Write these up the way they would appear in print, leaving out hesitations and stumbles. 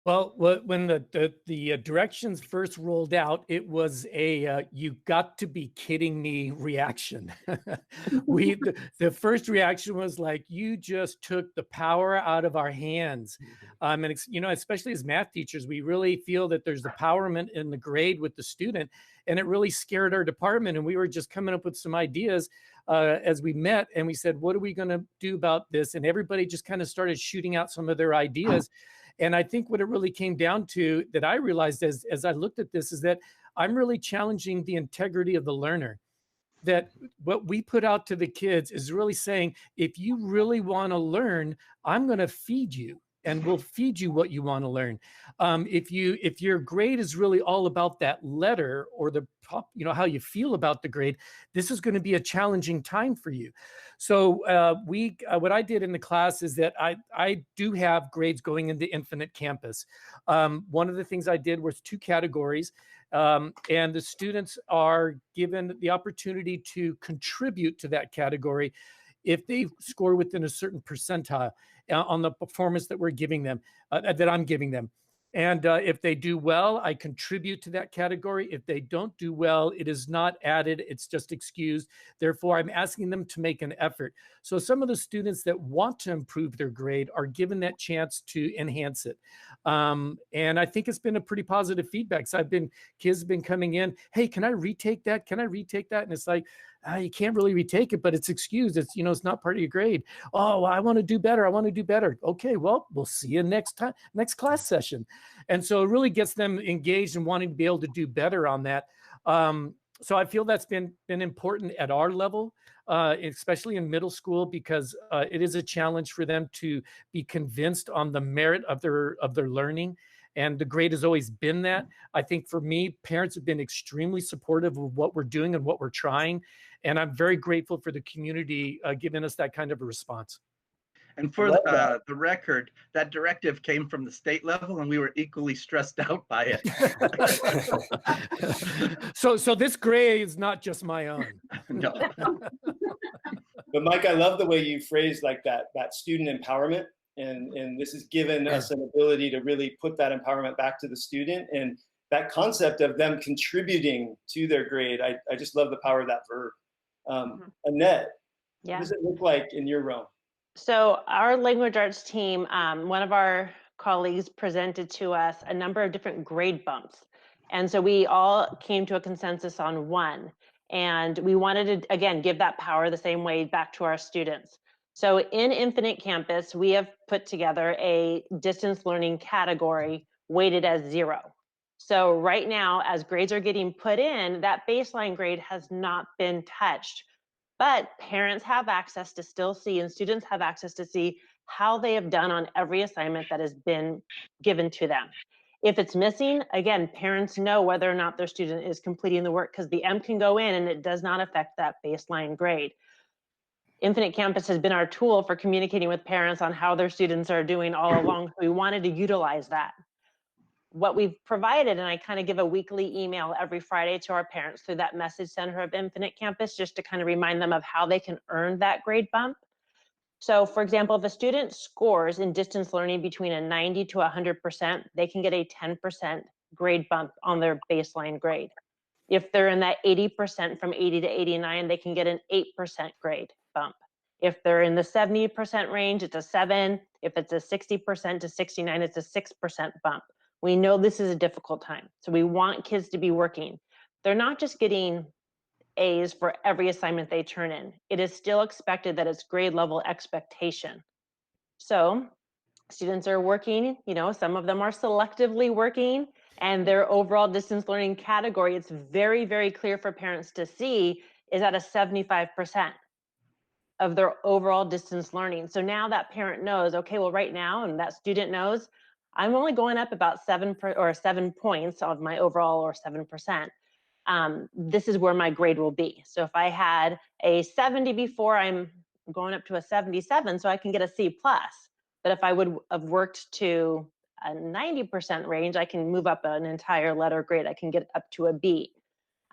Well, when the directions first rolled out, it was a "you got to be kidding me" reaction. The first reaction was like, "You just took the power out of our hands," and especially as math teachers, we really feel that there's empowerment in the grade with the student, and it really scared our department. And we were just coming up with some ideas as we met, and we said, "What are we going to do about this?" And everybody just kind of started shooting out some of their ideas. And I think what it really came down to, that I realized as I looked at this, is that I'm really challenging the integrity of the learner. That what we put out to the kids is really saying, if you really want to learn, I'm going to feed you, and we'll feed you what you want to learn. If your grade is really all about that letter, or the how you feel about the grade, this is going to be a challenging time for you. So what I did in the class is that I do have grades going into Infinite Campus. One of the things I did was 2 categories. And the students are given the opportunity to contribute to that category if they score within a certain percentile on the performance that we're giving them, that I'm giving them. And if they do well, I contribute to that category. If they don't do well, it is not added, it's just excused. Therefore, I'm asking them to make an effort. So some of the students that want to improve their grade are given that chance to enhance it. And I think it's been a pretty positive feedback. So kids have been coming in, "Hey, can I retake that? Can I retake that?" And it's like, you can't really retake it, but it's excused. It's not part of your grade. "Oh, well, I want to do better. I want to do better." Okay, well, we'll see you next class session. And so it really gets them engaged and wanting to be able to do better on that. So I feel that's been important at our level, especially in middle school, because it is a challenge for them to be convinced on the merit of their learning. And the grade has always been that. I think for me, parents have been extremely supportive of what we're doing and what we're trying. And I'm very grateful for the community giving us that kind of a response. And for the record, that directive came from the state level, and we were equally stressed out by it. So this grade is not just my own. No. But Mike, I love the way you phrased like that student empowerment. And this has given us an ability to really put that empowerment back to the student, and that concept of them contributing to their grade. I just love the power of that verb. Annette, what does it look like in your realm? So our language arts team, one of our colleagues presented to us a number of different grade bumps. And so we all came to a consensus on one. And we wanted to, again, give that power the same way back to our students. So in Infinite Campus, we have put together a distance learning category weighted as 0. So right now, as grades are getting put in, that baseline grade has not been touched. But parents have access to still see, and students have access to see how they have done on every assignment that has been given to them. If it's missing, again, parents know whether or not their student is completing the work, because the M can go in and it does not affect that baseline grade. Infinite Campus has been our tool for communicating with parents on how their students are doing all along. So we wanted to utilize that. What we've provided, and I kind of give a weekly email every Friday to our parents through that message center of Infinite Campus, just to kind of remind them of how they can earn that grade bump. So for example, if a student scores in distance learning between a 90 to 100%, they can get a 10% grade bump on their baseline grade. If they're in that 80% from 80 to 89, they can get an 8% grade bump. If they're in the 70% range, it's a 7. If it's a 60% to 69, it's a 6% bump. We know this is a difficult time, so we want kids to be working. They're not just getting A's for every assignment they turn in. It is still expected that it's grade level expectation. So students are working, some of them are selectively working, and their overall distance learning category, it's very, very clear for parents to see, is at a 75% of their overall distance learning. So now that parent knows, okay, well right now, and that student knows, I'm only going up about 7 points of my overall, or 7%. This is where my grade will be. So if I had a 70 before, I'm going up to a 77, so I can get a C+. But if I would have worked to a 90% range, I can move up an entire letter grade. I can get up to a B.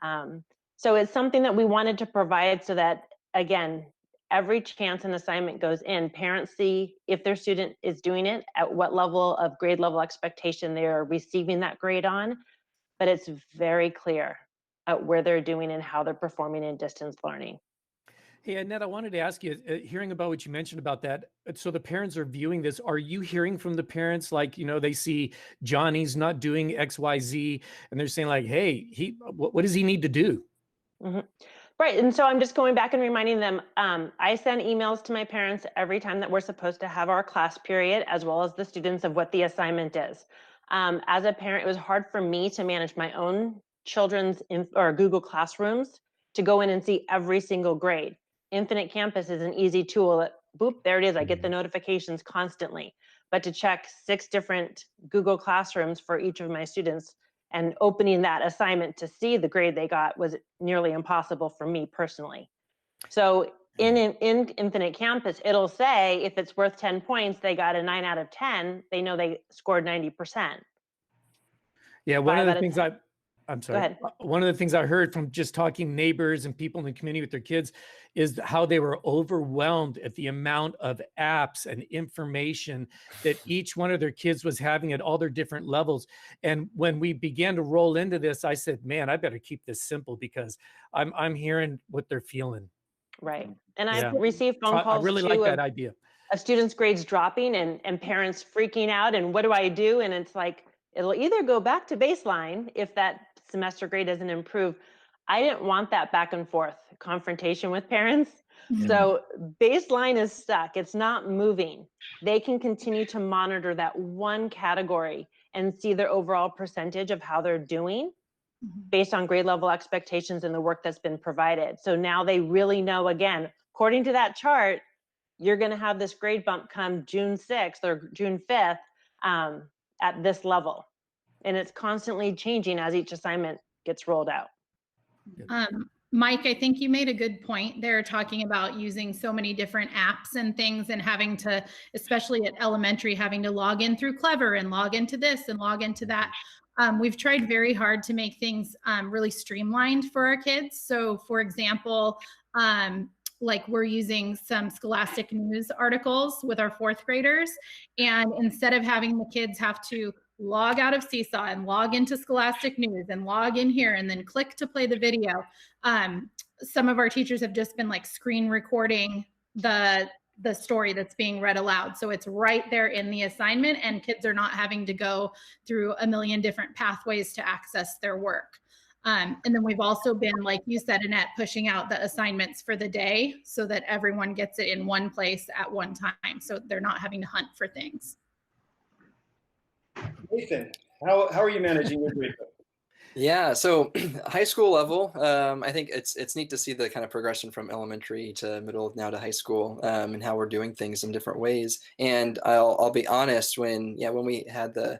So it's something that we wanted to provide so that, again, every chance an assignment goes in, parents see if their student is doing it, at what level of grade level expectation they are receiving that grade on, but it's very clear at where they're doing and how they're performing in distance learning. Hey, Annette, I wanted to ask you, hearing about what you mentioned about that, so the parents are viewing this, are you hearing from the parents, like, you know, they see Johnny's not doing X, Y, Z, and they're saying like, hey, what does he need to do? Mm-hmm. Right, and so I'm just going back and reminding them, I send emails to my parents every time that we're supposed to have our class period, as well as the students, of what the assignment is. As a parent, it was hard for me to manage my own children's or Google Classrooms to go in and see every single grade. Infinite Campus is an easy tool that, boop, there it is. I get the notifications constantly. But to check 6 different Google Classrooms for each of my students and opening that assignment to see the grade they got was nearly impossible for me personally. So in Infinite Campus, it'll say if it's worth 10 points, they got a 9 out of 10, they know they scored 90%. Yeah, one of the things I'm sorry. Go ahead. One of the things I heard from just talking neighbors and people in the community with their kids is how they were overwhelmed at the amount of apps and information that each one of their kids was having at all their different levels. And when we began to roll into this, I said, man, I better keep this simple, because I'm hearing what they're feeling. Right. And I've received phone calls I really like that idea of students' grades dropping and parents freaking out, and what do I do? And it's like, it'll either go back to baseline if that semester grade doesn't improve. I didn't want that back and forth confrontation with parents. Yeah. So baseline is stuck. It's not moving. They can continue to monitor that one category and see their overall percentage of how they're doing based on grade level expectations and the work that's been provided. So now they really know, again, according to that chart, you're going to have this grade bump come June 6th or June 5th at this level. And it's constantly changing as each assignment gets rolled out. Mike, I think you made a good point there, talking about using so many different apps and things, and having to, especially at elementary, having to log in through Clever and log into this and log into that. We've tried very hard to make things really streamlined for our kids. So for example, like we're using some Scholastic News articles with our 4th graders. And instead of having the kids have to log out of Seesaw and log into Scholastic News and log in here and then click to play the video, some of our teachers have just been like screen recording the story that's being read aloud. So it's right there in the assignment, and kids are not having to go through a million different pathways to access their work. And then we've also been, like you said, Annette, pushing out the assignments for the day so that everyone gets it in one place at one time, so they're not having to hunt for things. Nathan, how are you managing your grade book? Yeah, so high school level, I think it's neat to see the kind of progression from elementary to middle, now to high school, and how we're doing things in different ways. And I'll be honest, when we had the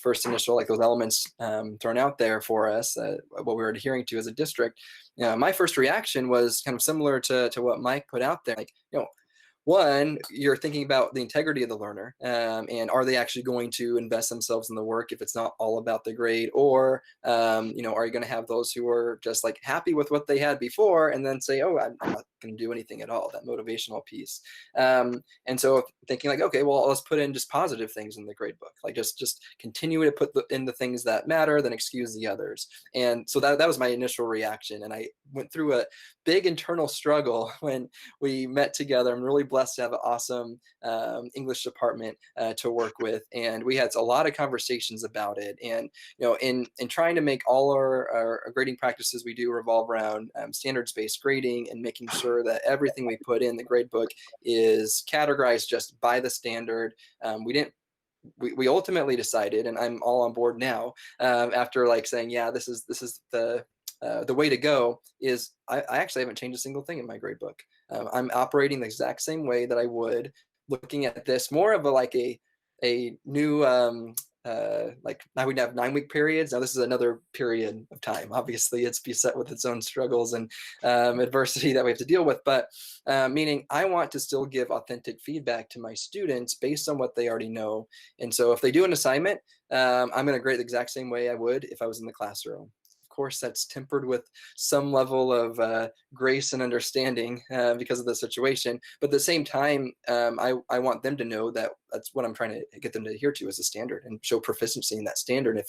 first initial, like, those elements thrown out there for us, what we were adhering to as a district, my first reaction was kind of similar to what Mike put out there. Like, one, you're thinking about the integrity of the learner, and are they actually going to invest themselves in the work if it's not all about the grade? Or, are you going to have those who are just like happy with what they had before and then say, oh, I'm not going to do anything at all, that motivational piece. And so thinking like, okay, well, let's put in just positive things in the grade book, like just continue to put in the things that matter, then excuse the others. And so that was my initial reaction. And I went through a big internal struggle when we met together. I'm really blessed to have an awesome English department to work with, and we had a lot of conversations about it. And in trying to make all our grading practices we do revolve around standards-based grading, and making sure that everything we put in the grade book is categorized just by the standard. We ultimately decided, and I'm all on board now, after like saying, yeah, this is the way to go, is I actually haven't changed a single thing in my grade book. I'm operating the exact same way that I would, looking at this more of a new, like, now we have 9-week periods. Now this is another period of time. Obviously it's beset with its own struggles and adversity that we have to deal with, but meaning I want to still give authentic feedback to my students based on what they already know. And so if they do an assignment, I'm going to grade the exact same way I would if I was in the classroom. course, that's tempered with some level of grace and understanding because of the situation. But at the same time, I want them to know that that's what I'm trying to get them to adhere to as a standard and show proficiency in that standard.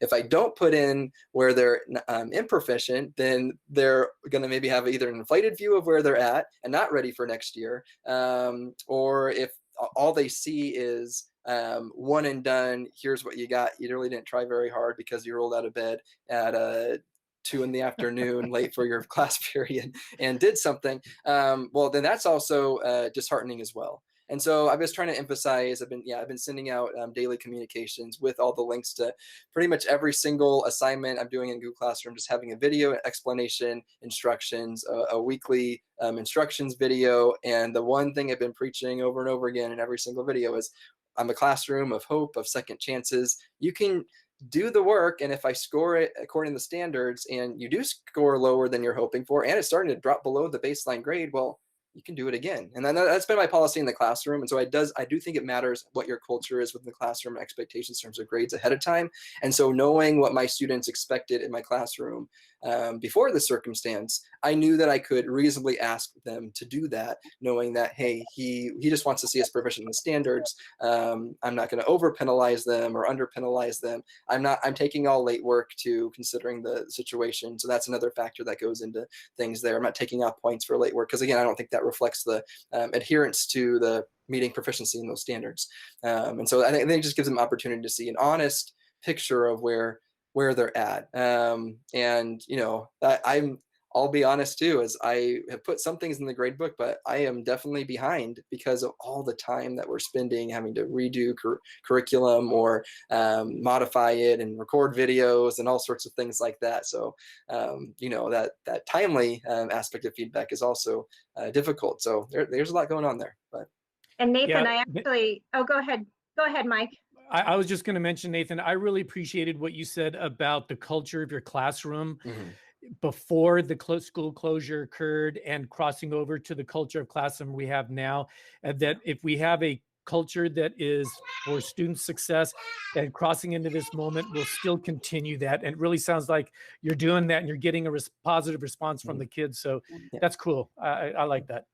If I don't put in where they're improficient, then they're going to maybe have either an inflated view of where they're at and not ready for next year, or if all they see is one and done, here's what you got, you really didn't try very hard because you rolled out of bed at 2 in the afternoon late for your class period and did something, well, then that's also disheartening as well. And so I'm just trying to emphasize, I've been sending out daily communications with all the links to pretty much every single assignment I'm doing in Google Classroom, just having a video explanation, instructions, a weekly instructions video. And the one thing I've been preaching over and over again in every single video is I'm a classroom of hope, of second chances. You can do the work, and if I score it according to the standards and you do score lower than you're hoping for, and it's starting to drop below the baseline grade, well, you can do it again. And then that's been my policy in the classroom. And so I do think it matters what your culture is within the classroom, expectations in terms of grades ahead of time. And so knowing what my students expected in my classroom before the circumstance, I knew that I could reasonably ask them to do that, knowing that, hey, he just wants to see us proficient in the standards. I'm not going to over penalize them or under penalize them. I'm taking all late work to considering the situation. So that's another factor that goes into things there. I'm not taking out points for late work because, again, I don't think that reflects the adherence to the meeting proficiency in those standards. And so I think it just gives them opportunity to see an honest picture of where they're at. And, you know, I'll be honest too, as I have put some things in the grade book, but I am definitely behind because of all the time that we're spending having to redo curriculum or modify it and record videos and all sorts of things like that. So, you know, that timely aspect of feedback is also difficult. So there's a lot going on there. And Nathan, Yeah. go ahead, Mike. I was just going to mention, Nathan, I really appreciated what you said about the culture of your classroom before the school closure occurred and crossing over to the culture of classroom we have now. And that if we have a culture that is for student success and crossing into this moment, we'll still continue that. And it really sounds like you're doing that and you're getting a positive response from the kids. So that's cool. I like that.